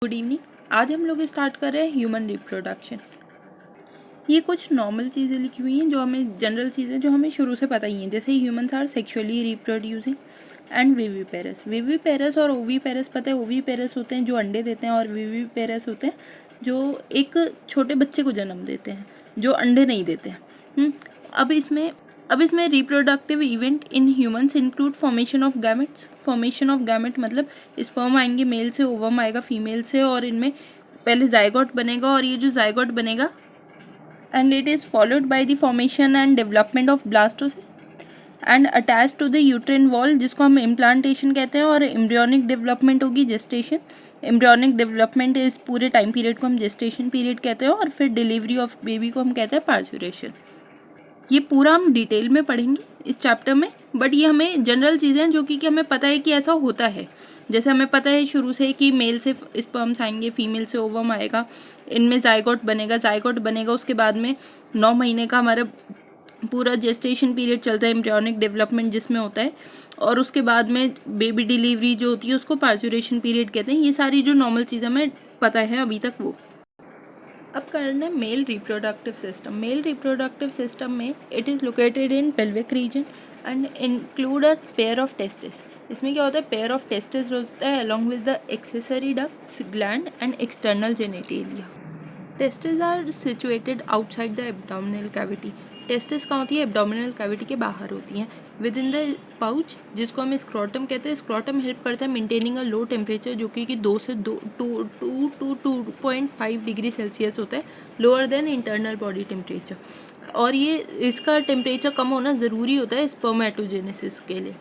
Good evening. आज हम लोग स्टार्ट कर रहे हैं ह्यूमन रिप्रोडक्शन। ये कुछ नॉर्मल चीज़ें लिखी हुई हैं जो हमें जनरल चीज़ें जो हमें शुरू से पता ही हैं, जैसे humans are sexually reproducing and viviparous. Viviparous और ओवीपेरस पता है। ओवीपेरस होते हैं जो अंडे देते हैं और विविपेरस होते हैं जो एक छोटे बच्चे को जन्म देते हैं, जो अंडे नहीं देते हैं। अब इसमें reproductive event in humans include formation of gametes. Formation of gamete मतलब स्पर्म आएंगे मेल से, ओवम आएगा फीमेल से, और इनमें पहले जाइगोट बनेगा, और ये जो जाइगोट बनेगा and it is followed by the formation and development of blastocyst and attach to the uterine wall, जिसको हम इम्प्लांटेशन कहते हैं। और एम्ब्रियोनिक डेवलपमेंट होगी जेस्टेशन। एम्ब्रियोनिक डेवलपमेंट इस पूरे टाइम पीरियड को हम जेस्टेशन पीरियड कहते हैं, और फिर डिलीवरी ऑफ बेबी को हम कहते हैं पार्चुरेशन। ये पूरा हम डिटेल में पढ़ेंगे इस चैप्टर में, बट ये हमें जनरल चीज़ें जो कि हमें पता है कि ऐसा होता है। जैसे हमें पता है शुरू से कि मेल से स्पर्म्स आएंगे, फीमेल से ओवम आएगा, इनमें जाइगोट बनेगा उसके बाद में 9 महीने का हमारा पूरा जेस्टेशन पीरियड चलता है, एम्ब्रियोनिक डेवलपमेंट जिसमें होता है, और उसके बाद में बेबी डिलीवरी जो होती है उसको पार्चुरेशन पीरियड कहते हैं। ये सारी जो नॉर्मल चीज़ें हमें पता है अभी तक वो। अब करना है male reproductive system. Male reproductive system में it is located in pelvic region and include a pair of testis. इसमें क्या होता है, पेयर ऑफ टेस्टिस होता है along with the accessory ducts, gland and external genitalia. Testis are situated outside the abdominal cavity. Testis कहाँ होती है, abdominal cavity के बाहर होती हैं। विद इन द पाउच, जिसको हम स्क्रोटम कहते हैं। स्क्रोटम हेल्प करता है मेंटेनिंग अ लो टेम्परेचर, जो कि 2 से 2.5 डिग्री सेल्सियस होता है, lower than internal body temperature. और ये इसका टेम्परेचर कम होना ज़रूरी होता है स्पर्मेटोजेनेसिस के लिए।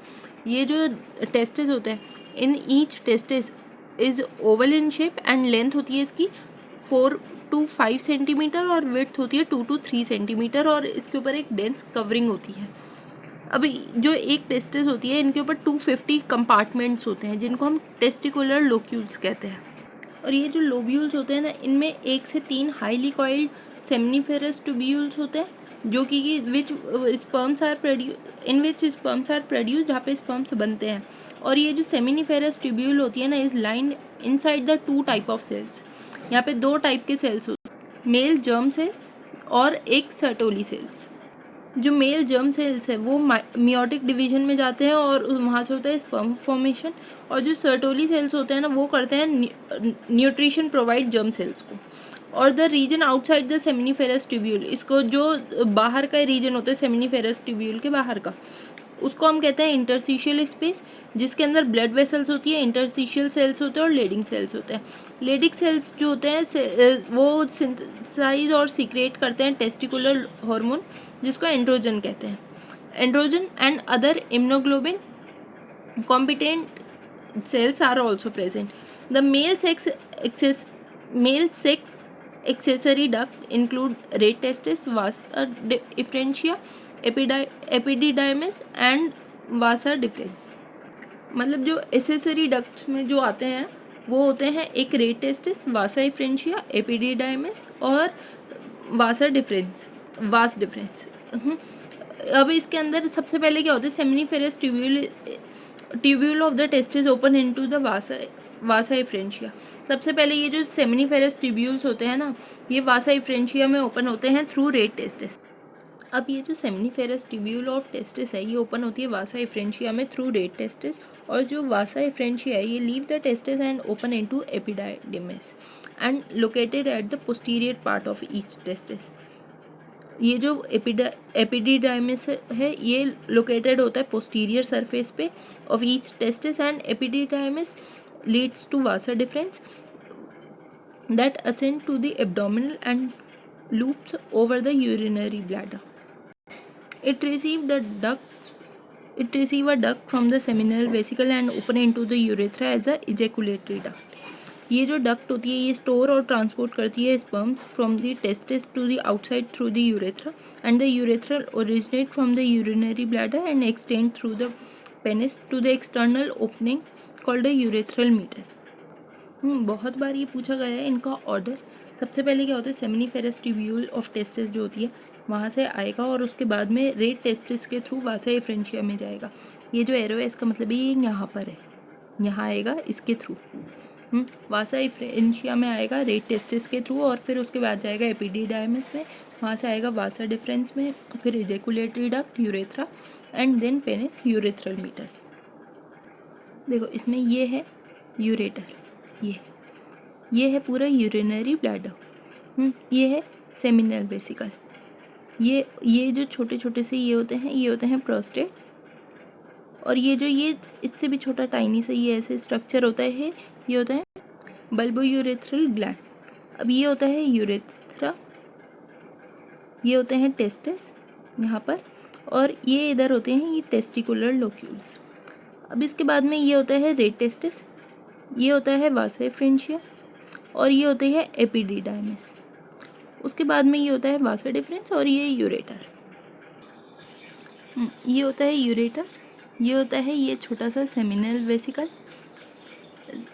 ये जो टेस्टिस होते हैं, in each testis is oval in shape and length होती है इसकी 4 to 5 सेंटीमीटर और विड्थ होती है 2 to 3 सेंटीमीटर, और इसके ऊपर एक डेंस कवरिंग होती है। अभी जो एक टेस्टिस होती है, इनके ऊपर 250 कंपार्टमेंट्स होते हैं, जिनको हम टेस्टिकुलर लोक्यूल्स कहते हैं। और ये जो लोब्यूल्स होते हैं ना, इनमें 1 से 3 हाईली कॉइल्ड सेमनीफेरस ट्यूब्यूल्स होते हैं, जो कि विच स्पर्म्स आर प्रोड्यूस, जहाँ पे स्पर्म्स बनते हैं। और ये जो सेमिनिफेरस ट्यूब्यूल होती है ना, is line inside the 2 type of cells. यहाँ पे 2 टाइप के सेल्स होते हैं, मेल जर्म सेल और एक सर्टोली सेल्स। जो मेल जर्म सेल्स है वो मियोटिक डिवीजन में जाते हैं और वहाँ से होता है स्पर्म फॉर्मेशन। और जो सर्टोली सेल्स होते हैं ना, वो करते हैं न्यूट्रिशन प्रोवाइड जर्म सेल्स को। और the region outside the seminiferous tubule, इसको जो बाहर का रीजन होता है सेमिनिफेरस ट्यूब्यूल के बाहर का, उसको हम कहते हैं इंटरस्टिशियल स्पेस, जिसके अंदर ब्लड वेसल्स होती है, इंटरस्टिशियल सेल्स होते हैं और लेडिंग सेल्स होते हैं। लेडिंग सेल्स जो होते हैं वो सिंथेसाइज और सीक्रेट करते हैं टेस्टिकुलर हार्मोन, जिसको एंड्रोजन कहते हैं। Androgen and other immunoglobulin competent cells are also present. The male sex accessory duct include red testis, vasa differentia, epididymis and vasa differens. मतलब जो एसेसरी डक्ट्स में जो आते हैं वो होते हैं एक रेड टेस्टिस, वासा डिफरेंशिया, एपिडिडाइमिस और वास डिफरेंस। अब इसके अंदर सबसे पहले क्या होता है, seminiferous tubule of the testis open into the Vasa differentia. सबसे पहले ये जो सेमिनिफेरस ट्यूब्यूल्स होते हैं ना, ये वासा डिफरेंशिया में ओपन होते हैं थ्रू रेड टेस्टिस। अब ये जो सेमिनिफेरस ट्यूब्यूल ऑफ टेस्टिस है, ये ओपन होती है वासा डिफरेंशिया में थ्रू रेड टेस्टिस, और जो वासा डिफरेंशिया है ये leave the testis and open into epididymis and located at the posterior part of each testis. ये जो एपिडिडाइमिस है ये लोकेटेड होता है पोस्टीरियर सरफेस पे of each testis, and epididymis leads to vasa deferens that ascend to the abdominal and loops over the urinary bladder. It receive a duct from the seminal vesicle and open into the urethra as a ejaculatory duct. ये जो duct होती है ये store और transport करती है sperms from the testis to the outside through the urethra, and the urethra originate from the urinary bladder and extend through the penis to the external opening called the urethral meatus. बहुत बार ये पूछा गया है इनका order. सबसे पहले क्या होता है, सेमिनिफेरस ट्यूब्यूल ऑफ टेस्टिस जो होती है वहाँ से आएगा, और उसके बाद में रेड टेस्टिस के थ्रू वासा डिफरेंशिया में जाएगा। ये जो एरो है इसका मतलब ये यहाँ पर है, यहाँ आएगा इसके थ्रू। वासा इफ्रेंशिया में आएगा रेट टेस्टिस के थ्रू, और फिर उसके बाद जाएगा एपिडिडाइमिस में, वहाँ से आएगा वासा डिफरेंस में, फिर ejaculatory duct, urethra, and then penis, urethral meatus. देखो इसमें ये है यूरेटर, ये है पूरा यूरिनरी ब्लैडर, ये है सेमिनल वेसिकल, ये जो छोटे छोटे से ये होते हैं प्रोस्टेट, और ये इससे भी छोटा टाइनी सा ये ऐसे स्ट्रक्चर होता है, ये होता है बल्बोयूरेथ्रल ग्लैंड। अब ये होता है यूरेथ्रा, ये होते हैं टेस्टिस यहाँ पर, और ये इधर होते हैं ये टेस्टिकुलर लोक्यूल्स। अब इसके बाद में ये होता है रेट टेस्टिस, ये होता है वासा इफ्रेंशिया, और ये होते हैं एपिडिडाइमिस। उसके बाद में ये होता है वासा डिफरेंस, और ये यूरेटर, ये होता है यूरेटर, ये होता है ये छोटा सा सेमिनल वेसिकल,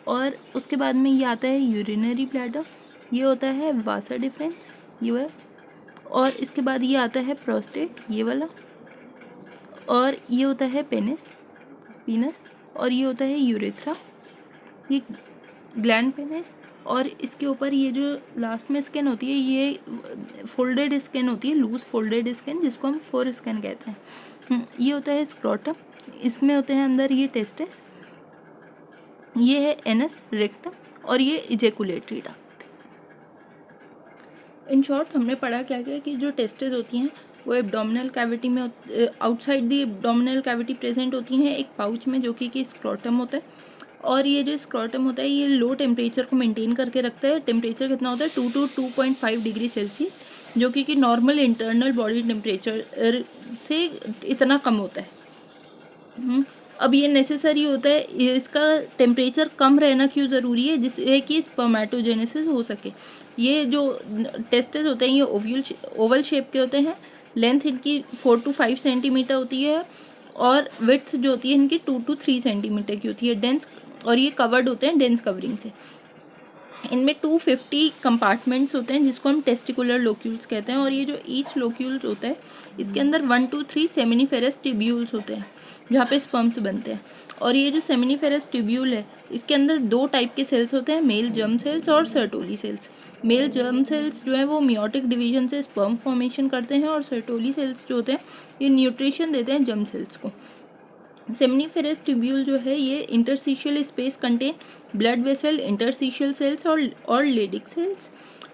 और उसके बाद में ये आता है यूरिनरी ब्लैडर, ये होता है वासा डिफरेंस ये वाला, और इसके बाद ये आता है प्रोस्टेट ये वाला, और ये होता है पीनस, और ये होता है यूरेथ्रा, ये ग्लैंड पेनिस, और इसके ऊपर ये जो लास्ट में स्किन होती है ये फोल्डेड स्किन होती है, लूज फोल्डेड स्किन, जिसको हम फोर स्किन कहते हैं। ये होता है स्क्रोटम, इसमें होते हैं अंदर ये टेस्टिस, ये है एनस रेक्टम, और ये इजेकुलेटरी डक्ट। इन शॉर्ट हमने पढ़ा क्या क्या कि जो टेस्टिस होती हैं वो एब्डोमिनल कैविटी में outside the abdominal cavity present होती हैं एक पाउच में, जो कि स्क्रोटम होता है, और ये जो स्क्रोटम होता है ये लो टेम्परेचर को मेंटेन करके रखता है। टेम्परेचर कितना होता है 2 to 2.5 डिग्री सेल्सियस, जो कि नॉर्मल इंटरनल बॉडी टेम्परेचर से इतना कम होता है। अब ये नेसेसरी होता है, इसका टेम्परेचर कम रहना क्यों ज़रूरी है, जिससे कि स्पर्मेटोजेनेसिस हो सके। ये जो टेस्टिस होते हैं ये ओवल शेप के होते हैं, लेंथ इनकी 4 to 5 सेंटीमीटर होती है, और विड्थ जो होती है इनकी 2 to 3 सेंटीमीटर की होती है, डेंस, और ये कवर्ड होते हैं डेंस कवरिंग से। इनमें 250 कंपार्टमेंट्स होते हैं जिसको हम टेस्टिकुलर लोक्यूल्स कहते हैं, और ये जो ईच लोक्यूल्स होता है इसके अंदर 1 to 3 सेमिनिफेरस ट्यूब्यूल्स होते हैं जहाँ पे स्पर्म्स बनते हैं। और ये जो सेमिनिफेरस ट्यूब्यूल है इसके अंदर 2 टाइप के सेल्स होते हैं, मेल जर्म सेल्स और Sertoli cells. Male germ cells जो है वो मियोटिक डिवीजन से स्पर्म फॉर्मेशन करते हैं, और सर्टोली सेल्स जो होते हैं ये न्यूट्रिशन देते हैं जर्म सेल्स को। सेमिनिफेरस ट्यूब्यूल जो है ये interstitial space contain blood vessel, interstitial cells और लेडिक सेल्स।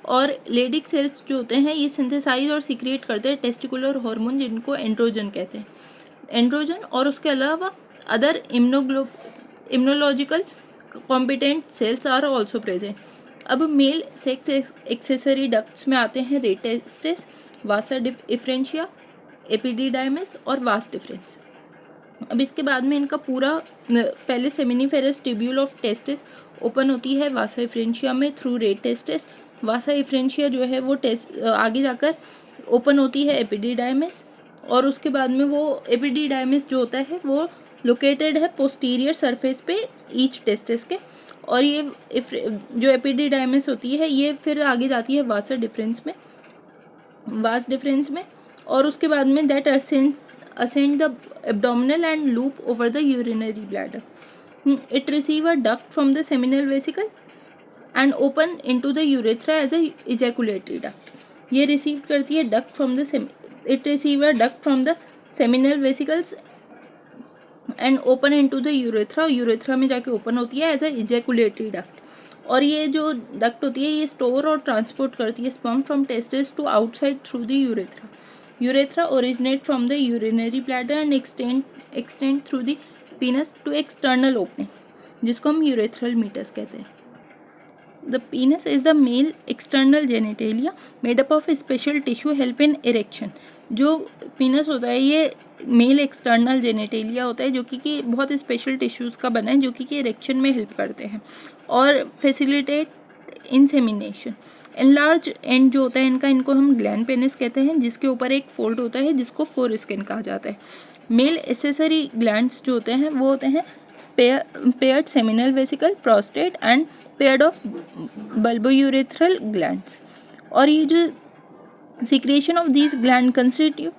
और लेडिक सेल्स जो होते हैं ये सिंथेसाइज और सीक्रेट करते हैं टेस्टिकुलर हार्मोन, जिनको एंड्रोजन कहते हैं। एंड्रोजन और उसके अलावा other immunological competent cells are also present. अब मेल सेक्स एक्सेसरी डक्ट्स में आते हैं rete testis, vasa efferentia, epididymis और वास डिफरेंस। अब इसके बाद में इनका पूरा पहले seminiferous tubule of testis open होती है वासा इफ्रेंशिया में थ्रू रेट टेस्टिस। वासा इफ्रेंशिया जो है वो आगे जाकर ओपन होती है एपिडिडाइमिस, और उसके बाद में वो एपिडिडाइमिस जो होता है वो लोकेटेड है पोस्टीरियर सरफेस पे ईच टेस्टिस के, और ये जो एपिडिडाइमिस होती है ये फिर आगे जाती है वास डिफरेंस में, और उसके बाद में that ascend the abdominal and loop over the urinary bladder. It receive a duct from the seminal vesicle and open into the urethra as a ejaculatory duct. ये रिसीव करती है duct from the it receive a duct from the seminal vesicles and open into the urethra. Urethra में जाके open होती है as a ejaculatory duct. और ये जो डक्ट होती है ये स्टोर और ट्रांसपोर्ट करती है sperm from testis to outside through the urethra. Urethra originate from the urinary bladder and extend through the penis to external opening, जिसको हम urethral meatus कहते हैं. The penis is the male external genitalia made up of special tissue help in erection. जो penis होता है ये male external genitalia होता है जो कि बहुत स्पेशल टिश्यूज़ का बना है जो कि इरेक्शन में हेल्प करते हैं और फैसिलिटेट इंसेमिनेशन. एनलार्ज एंड जो होता है इनको हम ग्लैंड पेनिस कहते हैं, जिसके ऊपर एक फोल्ड होता है जिसको फोर स्किन कहा जाता है. मेल एसेसरी ग्लैंड्स जो होते हैं वो होते हैं paired seminal vesicle, prostate and paired of bulbourethral glands. और ये जो secretion of these gland constitute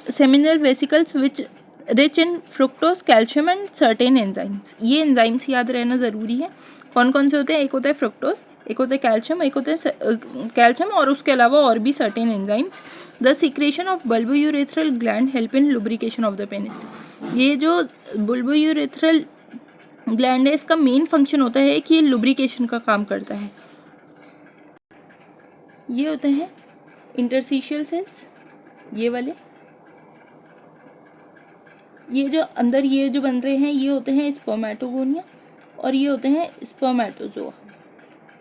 seminal vesicles which rich in fructose, calcium and certain enzymes. ये enzymes याद रहना ज़रूरी है. कौन कौन से होते हैं? एक होता है फ्रुक्टोज, एक होता है कैल्शियम, एक होता है कैल्शियम और उसके अलावा और भी certain enzymes. The secretion of bulbourethral gland help in lubrication of the penis. ये जो बल्बोयूरेथ्रल ग्लैंड है इसका मेन फंक्शन होता है कि ये लुब्रिकेशन का काम करता है। ये होते हैं इंटरस्टिशियल सेल्स, ये वाले, ये जो अंदर ये जो बन रहे हैं ये होते हैं स्पर्मेटोगोनिया और ये होते हैं स्पर्मेटोजोआ।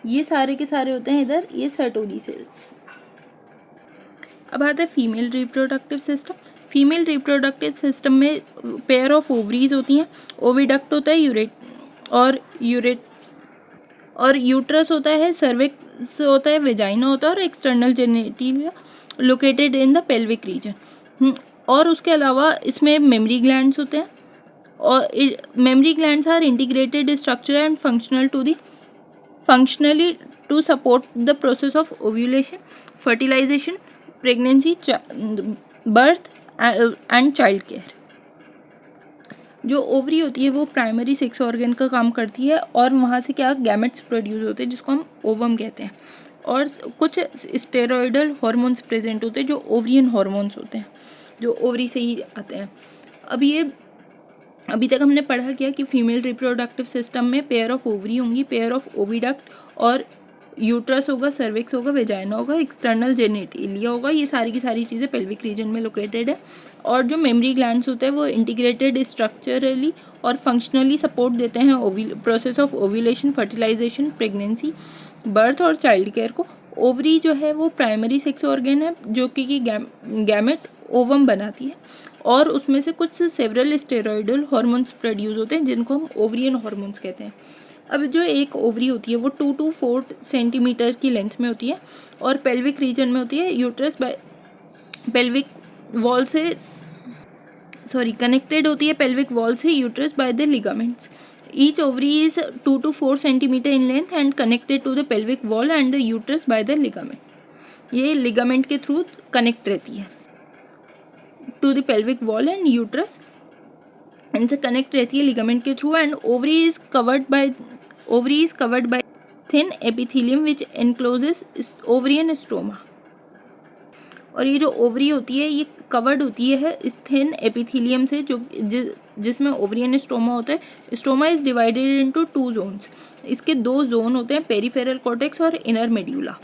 ये सारे के सारे होते हैं इधर ये सर्टोरी सेल्स। अब आता है female reproductive system. Female reproductive system में पेयर ऑफ ओवरीज होती हैं, ओविडक्ट होता है, और यूट्रस होता है, सर्विक्स होता है, वेजाइना होता है और external genitalia located in the pelvic region. और उसके अलावा इसमें मेमरी ग्लैंड्स होते हैं और mammary glands are integrated structure and functionally to support the process of ovulation, fertilization, pregnancy, birth and child care. जो ओवरी होती है वो प्राइमरी सेक्स ऑर्गन का काम करती है और वहाँ से क्या गैमेट्स प्रोड्यूस होते हैं जिसको हम ओवम कहते हैं, और कुछ स्टेरॉयडल हार्मोन्स प्रेजेंट होते हैं जो ओवरियन हार्मोन्स होते हैं जो ओवरी से ही आते हैं। अभी तक हमने पढ़ा किया कि फीमेल रिप्रोडक्टिव सिस्टम में पेयर ऑफ ओवरी होंगी, पेयर ऑफ ओविडक्ट और यूट्रस होगा, सर्विक्स होगा, वेजाइना होगा, एक्सटर्नल जेनिटलिया होगा। ये सारी की सारी चीज़ें पेल्विक रीजन में लोकेटेड है। और जो मेमरी ग्लैंड्स होते हैं वो इंटीग्रेटेड स्ट्रक्चरली और फंक्शनली सपोर्ट देते हैं process of ovulation, fertilization, pregnancy, birth और चाइल्ड केयर को। ओवरी जो है वो प्राइमरी सेक्स ऑर्गन है जो कि गैमेट ओवम बनाती है और उसमें से कुछ सेवरल स्टेरॉयडल हार्मोन्स प्रोड्यूस होते हैं जिनको हम ओवरियन हार्मोन्स कहते हैं। अब जो एक ओवरी होती है वो 2 to 4 सेंटीमीटर की लेंथ में होती है और पेल्विक रीजन में होती है। यूट्रस पेल्विक वॉल से कनेक्टेड होती है पेल्विक वॉल से uterus by the ligaments. Each ovary is 2 to 4 centimetre in length and connected to the pelvic wall and the uterus by the ligament. ये ligament के through connect रहती है to the pelvic wall and uterus, इनसे connect रहती है ligament के through. And ovary is covered by thin epithelium which encloses ovarian stroma. और ये जो ओवरी होती है ये कवर्ड होती है इस थिन एपिथेलियम से जो जिसमें ओवरियन स्ट्रोमा होता है। Stroma is divided into 2 zones. इसके 2 जोन होते हैं, पेरिफेरल कॉर्टेक्स और इनर मेड्यूला।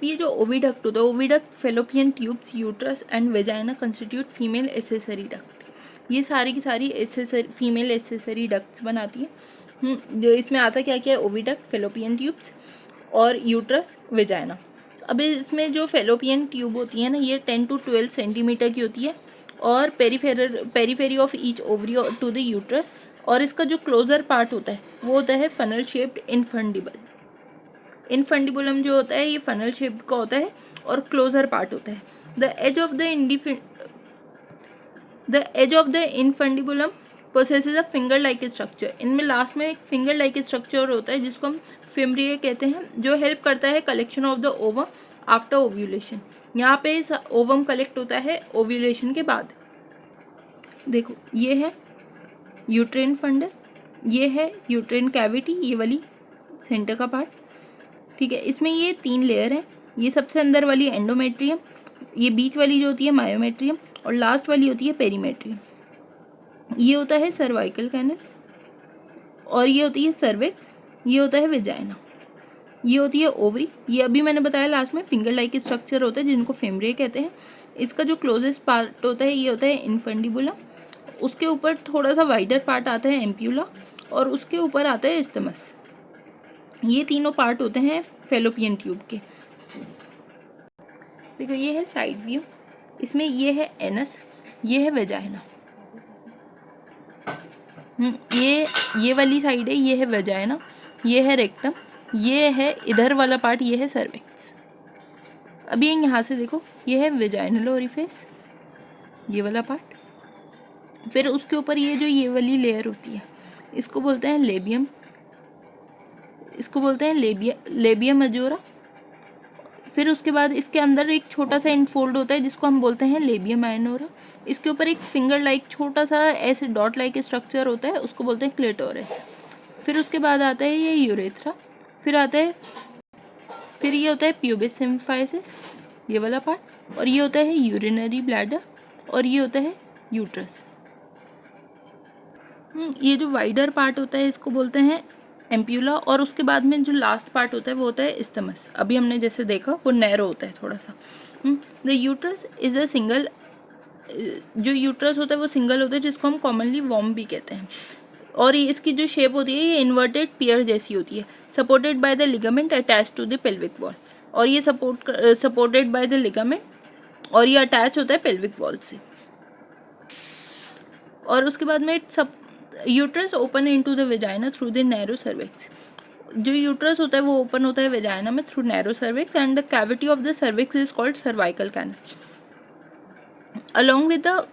ये जो ओविडक्ट होता है, oviduct, fallopian tubes, uterus and vagina constitute female accessory duct. ये सारी की सारी फीमेल एसेसरी डक्ट्स बनाती है। जो इसमें आता क्या क्या है? ओविडक्ट, फेलोपियन ट्यूब्स और यूट्रस, वेजाइना। अब इसमें जो फेलोपियन ट्यूब होती है ना ये 10 to 12 सेंटीमीटर की होती है और periphery of each ovary to the uterus. और इसका जो क्लोजर पार्ट होता है वो होता है फनल शेप्ड इनफंडिबल। इनफंडिबुलम जो होता है ये फनल शेप्ड का होता है और क्लोजर पार्ट होता है। The edge of the infundibulum possesses a finger like structure. इनमें लास्ट में एक फिंगर लाइक स्ट्रक्चर होता है जिसको हम फिमरिया कहते हैं, जो हेल्प करता है collection of the ovum after ovulation. यहाँ पे ओवम कलेक्ट होता है ओव्यूलेशन के बाद। देखो ये है यूट्रेन फंडस, ये है यूट्रेन कैविटी, ये वाली सेंटर का पार्ट, ठीक है। इसमें ये 3 लेयर हैं। ये सबसे अंदर वाली एंडोमेट्रियम, ये बीच वाली जो होती है मायोमेट्रियम और लास्ट वाली होती है पेरीमेट्रियम। ये होता है सर्वाइकल कैनल और ये होती है सर्विक्स, ये होता है वेजाइना, ये होती है ओवरी। ये अभी मैंने बताया लास्ट में फिंगर लाइक स्ट्रक्चर होता है जिनको फेमरे कहते हैं। इसका जो क्लोजेस्ट पार्ट होता है ये होता है इनफंडिबुलम, उसके ऊपर थोड़ा सा वाइडर पार्ट आता है एम्प्यूला और उसके ऊपर आता है इस्थमस। ये तीनों पार्ट होते हैं फेलोपियन ट्यूब के। देखो ये है साइड व्यू, इसमें ये है एनस, ये है वेजाइना। ये वाली साइड है, ये है वेजाइना, ये है रेक्टम, ये है इधर वाला पार्ट, ये है सर्विक्स। अभी यहाँ से देखो ये है वेजाइनल ओरिफिस, ये वाला पार्ट। फिर उसके ऊपर ये वाली लेयर होती है इसको बोलते हैं लेबियम, इसको बोलते हैं लेबिया मजोरा। फिर उसके बाद इसके अंदर एक छोटा सा इनफोल्ड होता है जिसको हम बोलते हैं लेबिया माइनोरा। इसके ऊपर एक फिंगर लाइक छोटा सा ऐसे डॉट लाइक स्ट्रक्चर होता है उसको बोलते हैं क्लिटोरिस। फिर उसके बाद आता है ये यूरेथ्रा, फिर ये होता है प्यूबिस सिम्फाइसिस, ये वाला पार्ट, और ये होता है यूरिनरी ब्लैडर, और ये होता है यूट्रस। ये जो वाइडर पार्ट होता है इसको बोलते हैं एम्प्यूला, और उसके बाद में जो लास्ट पार्ट होता है वो होता है इस्थमस। अभी हमने जैसे देखा वो नैरो होता है थोड़ा सा। The uterus is a single, जो यूट्रस होता है वो सिंगल होता है, जिसको हम कॉमनली वॉर्म भी कहते हैं, और ये इसकी जो शेप होती है ये इन्वर्टेड पियर जैसी होती है, supported by the ligament attach to the pelvic wall, और ये सपोर्टेड बाय द लिगामेंट, और ये अटैच होता है पेल्विक वॉल से। और उसके बाद में uterus open into the vagina through the narrow cervix. जो यूट्रस होता है वो ओपन होता है वेजाइना में through narrow cervix, and the cavity of the cervix is called cervical canal along with the,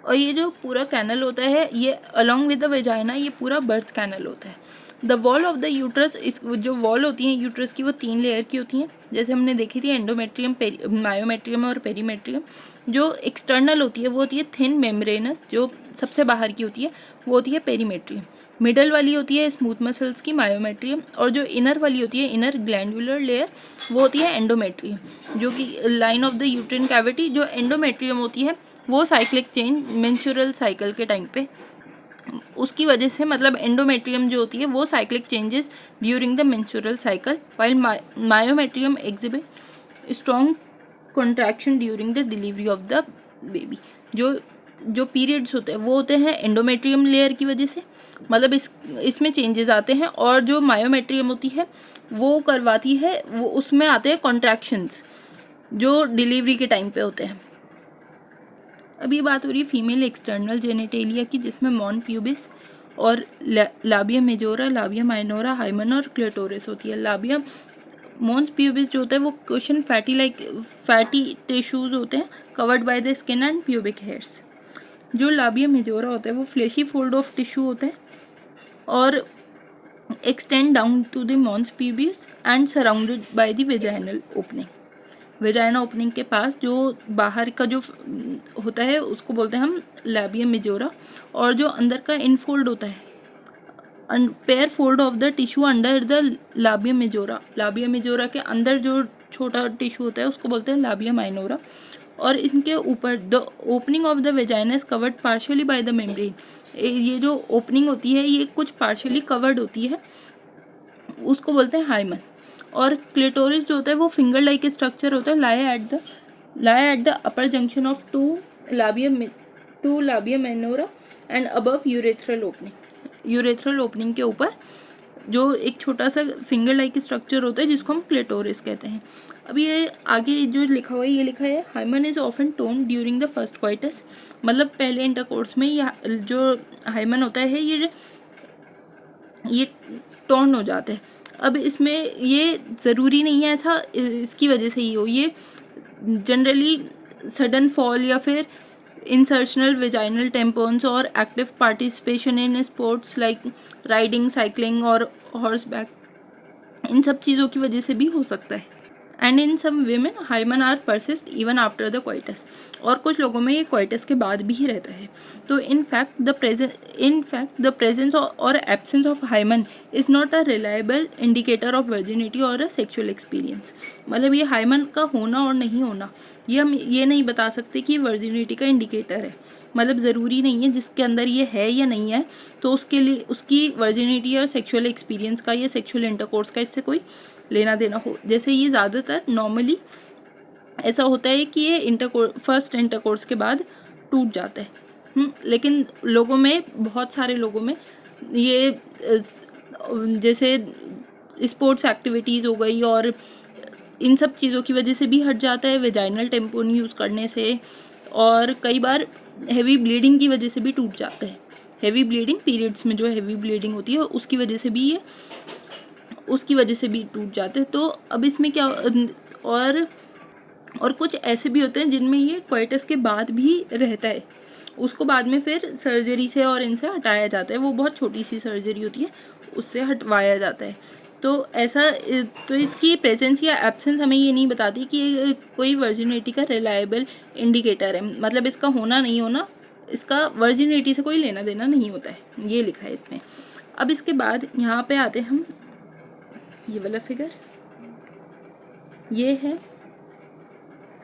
और ये जो पूरा कैनल होता है ये अलोंग विद द वेजाइना ये पूरा बर्थ कैनल होता है। The wall of the uterus, इस जो वॉल होती है यूट्रस की वो 3 लेयर की होती हैं, जैसे हमने देखी थी एंडोमेट्रियम, मायोमेट्रियम और पेरीमेट्रियम। जो एक्सटर्नल होती है वो होती है थिन मेम्ब्रेनस, जो सबसे बाहर की होती है वो होती है पेरीमेट्रियम। मिडल वाली होती है स्मूथ मसल्स की मायोमेट्रियम, और जो इनर वाली होती है इनर ग्लैंडुलर लेयर वो होती है एंडोमेट्रियम, जो कि line of the uterine cavity. जो एंडोमेट्रियम होती है वो साइक्लिक चेंज मेंस्ट्रुअल साइकिल के टाइम पे उसकी वजह से, मतलब एंडोमेट्रियम जो होती है वो cyclic changes during the menstrual cycle, while myometrium exhibit strong contraction during the delivery of the baby. जो पीरियड्स होते हैं वो होते हैं एंडोमेट्रियम लेयर की वजह से, मतलब इसमें चेंजेस आते हैं, और जो मायोमेट्रियम होती है वो करवाती है, वो उसमें आते हैं कॉन्ट्रैक्शंस जो डिलीवरी के टाइम पे होते हैं। अब ये बात हो रही है फीमेल एक्सटर्नल जेनिटेलिया की, जिसमें मॉन प्यूबिस और लाबिया मेजोरा, लाबिया माइनोरा, हाइमन और क्लिटोरिस होती है। लाबिया मॉन्स प्यूबिस जो होता है वो क्वेश्चन फैटी टिश्यूज होते हैं covered by the skin and pubic hairs. जो लाबिया मेजोरा होता है वो फ्लेशी फोल्ड ऑफ टिश्यू होता है और extend down to the mons pubis and surrounded by the vaginal opening. Vagina opening के पास जो बाहर का जो होता है उसको बोलते हैं हम लाबिया मेजोरा, और जो अंदर का इनफोल्ड होता है pair fold of the tissue under the labia majora, labia majora के अंदर जो छोटा टिश्यू होता है उसको बोलते हैं लाबिया माइनोरा, और इनके ऊपर the opening of the vagina is covered partially by the membrane. ये जो ओपनिंग होती है ये कुछ पार्शियली कवर्ड होती है, उसको बोलते हैं हाइमन। और क्लिटोरिस जो होता है वो फिंगर लाइक स्ट्रक्चर होता है, lie at the upper junction of two labia minora and above urethral opening के ऊपर जो एक छोटा सा फिंगर लाइक स्ट्रक्चर होता है जिसको हम क्लिटोरिस कहते हैं। अब ये आगे जो लिखा हुआ है ये लिखा है hymen is often torn during the first coitus, मतलब पहले इंटरकोर्स में जो हाइमन होता है ये टोन हो जाता है। अब इसमें ये ज़रूरी नहीं है ऐसा इसकी वजह से ही हो, ये जनरली सडन फॉल या फिर इंसर्शनल वेजाइनल टेम्पोन्स और active participation in sports like riding, cycling और हॉर्सबैक, इन सब चीज़ों की वजह से भी हो सकता है। And in some women hymen are persist even after the coitus, और कुछ लोगों में ये क्वाइटस के बाद भी रहता है। तो इन फैक्ट द प्रेजेंस और absence of hymen is not a reliable indicator of virginity और अ सेक्सुअल एक्सपीरियंस। मतलब ये हाइमन का होना और नहीं होना ये हम ये नहीं बता सकते कि वर्जिनिटी का इंडिकेटर है, मतलब ज़रूरी नहीं है जिसके अंदर ये है या नहीं है तो उसके लिए उसकी वर्जिनिटी और सेक्सुअल एक्सपीरियंस का या सेक्सुअल इंटरकोर्स का इससे कोई लेना देना हो। जैसे ये ज़्यादातर नॉर्मली ऐसा होता है कि ये फर्स्ट इंटरकोर्स के बाद टूट जाता है, लेकिन लोगों में, बहुत सारे लोगों में ये जैसे स्पोर्ट्स एक्टिविटीज़ हो गई और इन सब चीज़ों की वजह से भी हट जाता है, वेजाइनल टेम्पोन यूज़ करने से, और कई बार हैवी ब्लीडिंग की वजह से भी टूट जाता है। हैवी ब्लीडिंग, पीरियड्स में जो हैवी ब्लीडिंग होती है उसकी वजह से भी टूट जाते हैं। तो अब इसमें क्या, और कुछ ऐसे भी होते हैं जिनमें ये क्वाइटस के बाद भी रहता है, उसको बाद में फिर सर्जरी से और इनसे हटाया जाता है, वो बहुत छोटी सी सर्जरी होती है उससे हटवाया जाता है। तो ऐसा, तो इसकी प्रेजेंस या एब्सेंस हमें ये नहीं बताती कि ये कोई वर्जिनिटी का रिलायबल इंडिकेटर है, मतलब इसका होना नहीं होना, इसका वर्जिनिटी से कोई लेना देना नहीं होता है, ये लिखा है इसमें। अब इसके बाद यहाँ पे आते हैं हम, ये वाला फिगर ये है,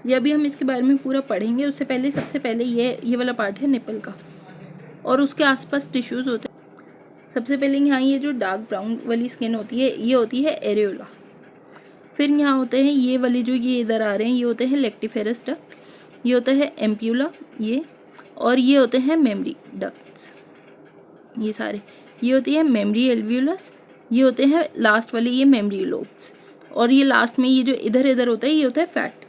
ये अभी हम इसके बारे में पूरा पढ़ेंगे। उससे पहले सबसे पहले ये वाला पार्ट है निपल का, और उसके आसपास टिश्यूज़ होते हैं। सबसे पहले यहाँ ये जो डार्क ब्राउन वाली स्किन होती है ये होती है एरियोला। फिर यहाँ होते हैं ये वाली जो ये इधर आ रहे हैं, ये होते हैं लेक्टिफेरस डक्ट, ये होता है एम्प्यूला ये, और ये होते हैं मेमरी डक्ट्स, ये सारे, ये होती है मेमरी एल्व्यूलस, ये होते हैं लास्ट वाले ये मेमरी लोब्स, और ये लास्ट में ये जो इधर इधर होता है ये होता है फैट।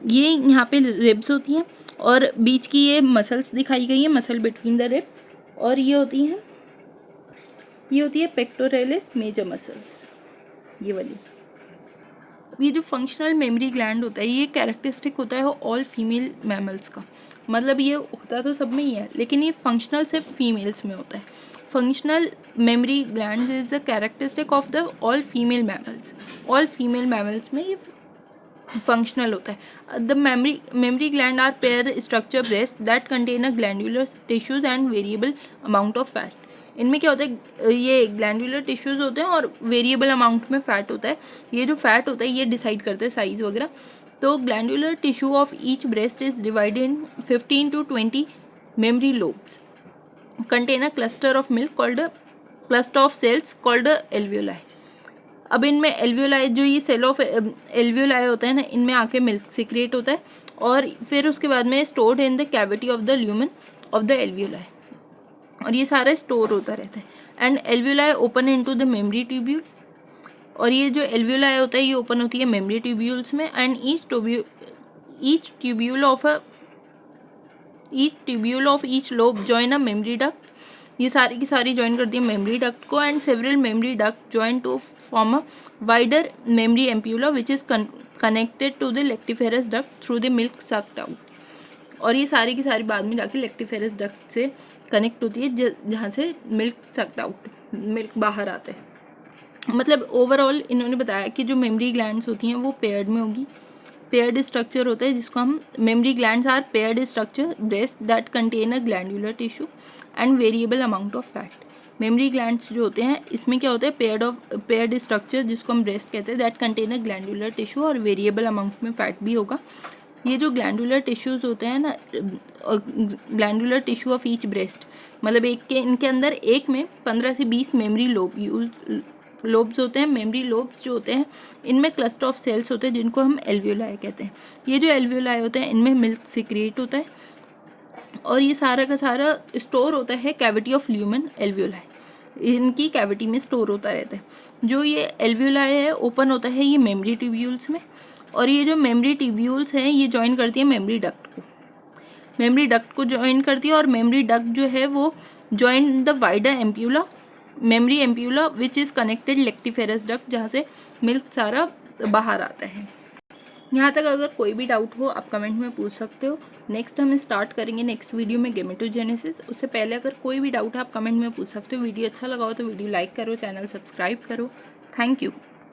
ये यहाँ पे रिब्स होती हैं और बीच की ये मसल्स दिखाई गई हैं, मसल बिटवीन द रिब्स, और ये होती है पेक्टोरेलिस मेजर मसल्स, ये वाली। ये जो फंक्शनल मेमोरी ग्लैंड होता है ये कैरेक्टरिस्टिक होता है ऑल फीमेल मैमल्स का, मतलब ये होता तो सब में ही है लेकिन ये फंक्शनल सिर्फ फीमेल्स में होता है। Functional mammary gland is the characteristic of the all female mammals, all female mammals में ये फंक्शनल होता है। The mammary gland are pair structure breast that contain a glandular tissues and variable amount of fat. इनमें क्या होता है, ये glandular tissues होते हैं और वेरिएबल अमाउंट में फैट होता है। ये जो फैट होता है ये डिसाइड करते हैं साइज वगैरह। तो glandular tissue of each breast is divided in 15 to 20 memory lobes contain a cluster of milk called cluster of cells called alveoli. अब इनमें एल्वियोलाई जो ये सेल ऑफ एल्वियोलाई होता है ना, इनमें आके मिल्क सीक्रेट होता है और फिर उसके बाद में stored in the cavity of the lumen of the alveoli, और ये सारा स्टोर होता रहता है। And alveoli open into the memory tubule, और ये जो एल्वियोलाई होता है ये ओपन होती है मेमरी ट्यूब्यूल्स में। And each tubule of each lobe join a mammary duct, ये सारी की सारी ज्वाइन करती है मेमरी डक्ट को। And several mammary duct join to form a wider mammary ampulla which is connected to the lactiferous duct through the milk sucked out, और ये सारी की सारी बाद में जाके लेक्टिफेरस डक्ट से कनेक्ट होती है जहाँ से मिल्क सक्ड आउट, मिल्क बाहर आता है। मतलब ओवरऑल इन्होंने बताया कि जो मेमरी ग्लैंड्स होती हैं वो पेयर्ड में होगी, पेयर्ड स्ट्रक्चर होता है जिसको हम mammary glands are paired structure breast that contain a glandular tissue and variable amount of fat. Mammary glands जो होते हैं इसमें क्या होता है, पेयर्ड स्ट्रक्चर जिसको हम ब्रेस्ट कहते हैं, that contain a glandular tissue, और वेरिएबल अमाउंट में फैट भी होगा। ये जो ग्लैंडुलर टिश्यूज़ होते हैं ना, glandular tissue of each breast, मतलब इनके अंदर एक में 15 से 20 मेमरी लोब्स होते हैं। मेमरी लोब्स जो होते हैं इनमें क्लस्टर ऑफ सेल्स होते हैं जिनको हम एल्वियोलाई कहते हैं। ये जो एल्वियोलाई होते हैं इनमें मिल्क सीक्रेट होता है, और ये सारा का सारा स्टोर होता है कैविटी ऑफ ल्यूमेन एल्वियोलाई, इनकी कैविटी में स्टोर होता रहता है। जो ये एल्वियोलाई है ओपन होता है ये मेमरी ट्यूब्यूल्स में, और ये जो मेमरी ट्यूब्यूल्स हैं ये ज्वाइन करती है मेमरी डक्ट को ज्वाइन करती है, और मेमरी डक्ट जो है वो join the wider ampulla, memory ampulla which is connected lactiferous duct, जहाँ से मिल्क सारा बाहर आता है। यहाँ तक अगर कोई भी डाउट हो आप कमेंट में पूछ सकते हो। नेक्स्ट हम स्टार्ट करेंगे नेक्स्ट वीडियो में गेमेटोजेनेसिस। उससे पहले अगर कोई भी डाउट है आप कमेंट में पूछ सकते हो। वीडियो अच्छा लगा हो तो वीडियो लाइक करो, चैनल सब्सक्राइब करो। Thank you.